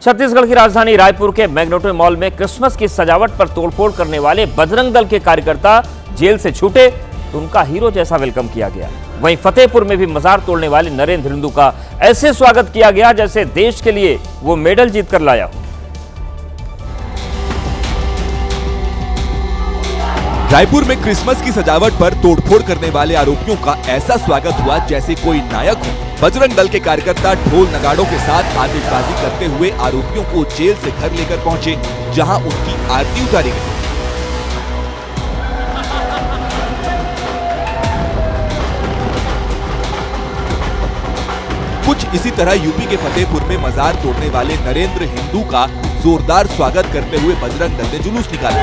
छत्तीसगढ़ की राजधानी रायपुर के मैग्नेटो मॉल में क्रिसमस की सजावट पर तोड़फोड़ करने वाले बजरंग दल के कार्यकर्ता जेल से छूटे तो उनका हीरो जैसा वेलकम किया गया। वहीं फतेहपुर में भी मजार तोड़ने वाले नरेंद्र हिंदू का ऐसे स्वागत किया गया जैसे देश के लिए वो मेडल जीतकर लाया हो। रायपुर में क्रिसमस की सजावट पर तोड़फोड़ करने वाले आरोपियों का ऐसा स्वागत हुआ जैसे कोई नायक हो। बजरंग दल के कार्यकर्ता ढोल नगाड़ों के साथ आतिशबाजी करते हुए आरोपियों को जेल से घर लेकर पहुंचे, जहां उनकी आरती उतारी गई। कुछ इसी तरह यूपी के फतेहपुर में मजार तोड़ने वाले नरेंद्र हिंदू का जोरदार स्वागत करते हुए बजरंग दल ने जुलूस निकाला।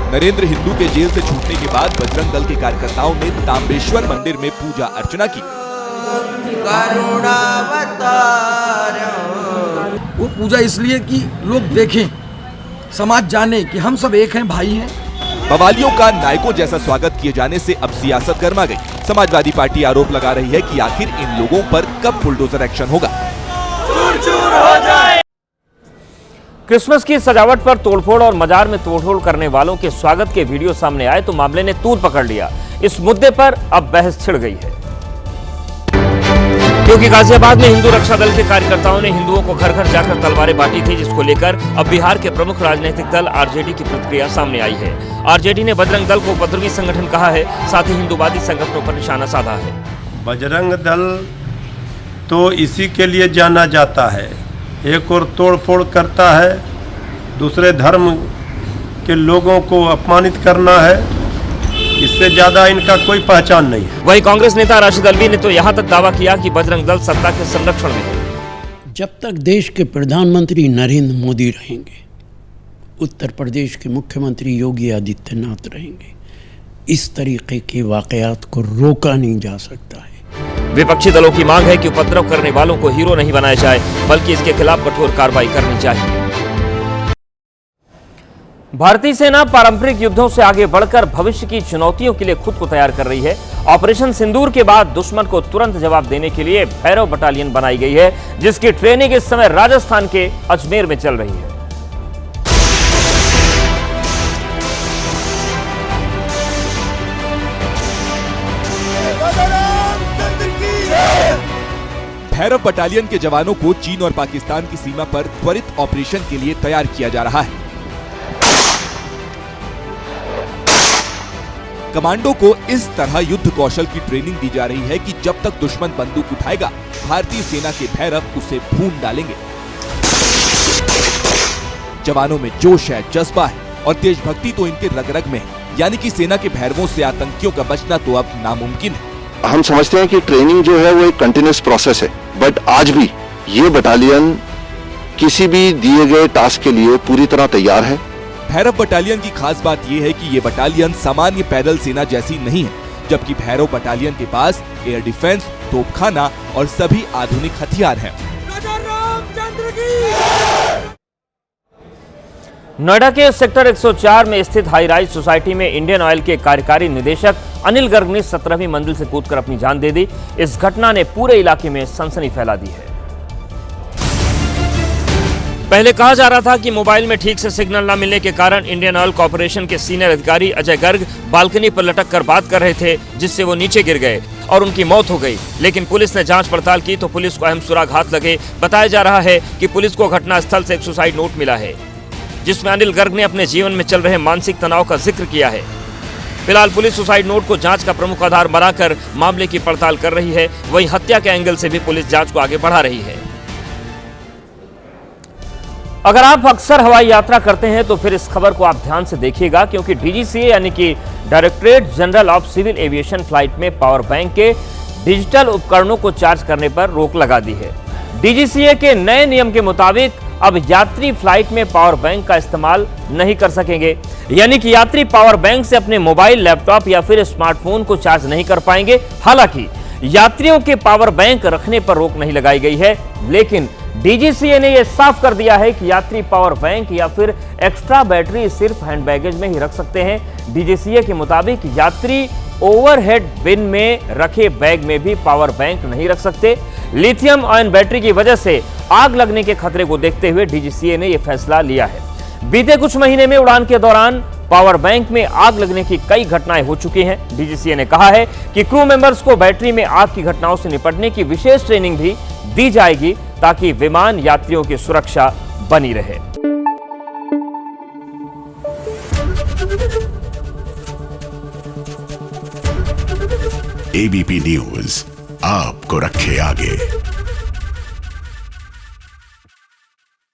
नरेंद्र हिंदू के जेल से छूटने के बाद बजरंग दल के कार्यकर्ताओं ने तांबेश्वर मंदिर में पूजा अर्चना की। वो पूजा इसलिए कि लोग देखें, समाज जाने कि हम सब एक हैं, भाई हैं। बवालियों का नायकों जैसा स्वागत किए जाने से अब सियासत गर्मा गई। समाजवादी पार्टी आरोप लगा रही है कि आखिर इन लोगों पर कब बुलडोजर एक्शन होगा। क्रिसमस की सजावट पर तोड़फोड़ और मजार में तोड़फोड़ करने वालों के स्वागत के वीडियो सामने आए तो मामले ने तूल पकड़ लिया। इस मुद्दे पर अब बहस छिड़ गई है, क्योंकि गाजियाबाद में हिंदू रक्षा दल के कार्यकर्ताओं ने हिंदुओं को घर घर जाकर तलवारें बांटी थी, जिसको लेकर अब बिहार के प्रमुख राजनीतिक दल आरजेडी की प्रतिक्रिया सामने आई है। आरजेडी ने बजरंग दल को उपद्रवी संगठन कहा है, साथ ही हिंदूवादी संगठनों पर निशाना साधा है। बजरंग दल तो इसी के लिए जाना जाता है, एक और तोड़फोड़ करता है, दूसरे धर्म के लोगों को अपमानित करना है, इससे ज्यादा इनका कोई पहचान नहीं है। वहीं कांग्रेस नेता राशिद अल्वी ने तो यहां तक दावा किया कि बजरंग दल सत्ता के संरक्षण में है। जब तक देश के प्रधानमंत्री नरेंद्र मोदी रहेंगे, उत्तर प्रदेश के मुख्यमंत्री योगी आदित्यनाथ रहेंगे, इस तरीके के वाकयात को रोका नहीं जा सकता है। विपक्षी दलों की मांग है कि उपद्रव करने वालों को हीरो नहीं बनाया जाए, बल्कि इसके खिलाफ कठोर कार्रवाई करनी चाहिए। भारतीय सेना पारंपरिक युद्धों से आगे बढ़कर भविष्य की चुनौतियों के लिए खुद को तैयार कर रही है। ऑपरेशन सिंदूर के बाद दुश्मन को तुरंत जवाब देने के लिए भैरव बटालियन बनाई गई है, जिसकी ट्रेनिंग इस समय राजस्थान के अजमेर में चल रही है। भैरव बटालियन के जवानों को चीन और पाकिस्तान की सीमा पर त्वरित ऑपरेशन के लिए तैयार किया जा रहा है। कमांडो को इस तरह युद्ध कौशल की ट्रेनिंग दी जा रही है कि जब तक दुश्मन बंदूक उठाएगा, भारतीय सेना के भैरव उसे भून डालेंगे। जवानों में जोश है, जज्बा है और देशभक्ति तो इनके रग-रग में है, यानी कि सेना के भैरवों से आतंकियों का बचना तो अब नामुमकिन है। हम समझते हैं कि ट्रेनिंग जो है वो एक कंटिन्यूअस प्रोसेस है, बट आज भी ये बटालियन किसी भी दिए गए टास्क के लिए पूरी तरह तैयार है। भैरव बटालियन की खास बात यह है कि ये बटालियन सामान्य पैदल सेना जैसी नहीं है, जबकि भैरव बटालियन के पास एयर डिफेंस, तोपखाना और सभी आधुनिक हथियार हैं। नोएडा के सेक्टर 104 में स्थित हाई राइज सोसाइटी में इंडियन ऑयल के कार्यकारी निदेशक अनिल गर्ग ने 17वीं मंजिल से कूदकर अपनी जान दे दी। इस घटना ने पूरे इलाके में सनसनी फैला दी है। पहले कहा जा रहा था कि मोबाइल में ठीक से सिग्नल न मिलने के कारण इंडियन ऑयल कॉर्पोरेशन के सीनियर अधिकारी अजय गर्ग बालकनी पर लटक कर बात कर रहे थे, जिससे वो नीचे गिर गए और उनकी मौत हो गई। लेकिन पुलिस ने जांच पड़ताल की तो पुलिस को अहम सुराग हाथ लगे। बताया जा रहा है कि पुलिस को घटनास्थल से एक सुसाइड नोट मिला है, जिसमें अनिल गर्ग ने अपने जीवन में चल रहे मानसिक तनाव का जिक्र किया है। फिलहाल पुलिस सुसाइड नोट को जांच का प्रमुख आधार बनाकर मामले की पड़ताल कर रही है। वहीं हत्या के एंगल से भी पुलिस जांच को आगे बढ़ा रही है। अगर आप अक्सर हवाई यात्रा करते हैं तो फिर इस खबर को आप ध्यान से देखिएगा, क्योंकि डीजीसीए यानी कि directorate general of civil aviation flight में पावर बैंक के डिजिटल उपकरणों को चार्ज करने पर रोक लगा दी है। डीजीसीए के नए नियम के मुताबिक अब यात्री फ्लाइट में पावर बैंक का इस्तेमाल नहीं कर सकेंगे, यानी कि यात्री पावर बैंक से अपने मोबाइल, लैपटॉप या फिर स्मार्टफोन को चार्ज नहीं कर पाएंगे। हालांकि यात्रियों के पावर बैंक रखने पर रोक नहीं लगाई गई है, लेकिन डीजीसीए ने यह साफ कर दिया है कि यात्री पावर बैंक या फिर एक्स्ट्रा बैटरी सिर्फ हैंड बैगेज में ही रख सकते हैं। डीजीसीए के मुताबिक यात्री ओवरहेड बिन में रखे बैग में भी पावर बैंक नहीं रख सकते। लिथियम आयन बैटरी की वजह से आग लगने के खतरे को देखते हुए डीजीसीए ने यह फैसला लिया है। बीते कुछ महीने में उड़ान के दौरान पावर बैंक में आग लगने की कई घटनाएं हो चुकी हैं। डीजीसीए ने कहा है कि क्रू मेंबर्स को बैटरी में आग की घटनाओं से निपटने की विशेष ट्रेनिंग भी दी जाएगी ताकि विमान यात्रियों की सुरक्षा बनी रहे। एबीपी न्यूज आपको रखे आगे।